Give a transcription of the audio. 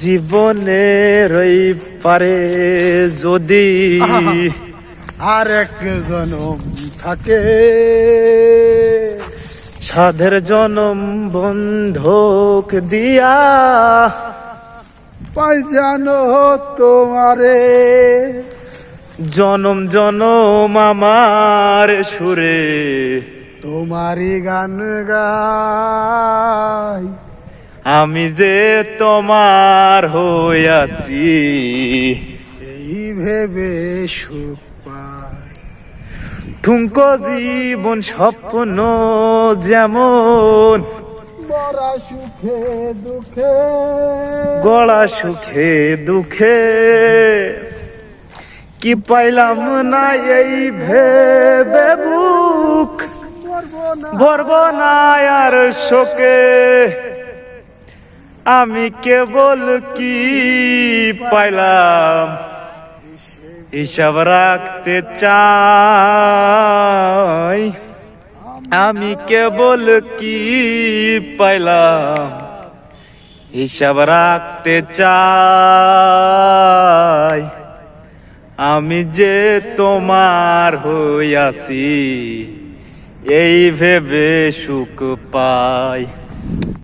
জীবনের এই পারে যদি আরেক জনম থাকে, সাধের জনম বন্ধক দিয়া পাই জানো তোমারে, জনম জনম আমার সুরে তোমারই গান গাই। আমি যে তোমার হইয়াছি, এই ভেবে সুখ পাই। ঠুনকো জীবন স্বপ্ন যেমন বড়া সুখে দুঃখে, গড়া সুখে দুঃখে, কি পাইলাম না এই ভেবে বুক ভরব না আর শোকে। আমি কেবল কি পাইলাম হিসাব রাখতে চাই, আমি কেবল কি পাইলাম হিসাব রাখতে চাই। আমি যে তোমার হইয়াছি এই ভেবে সুখ পাই।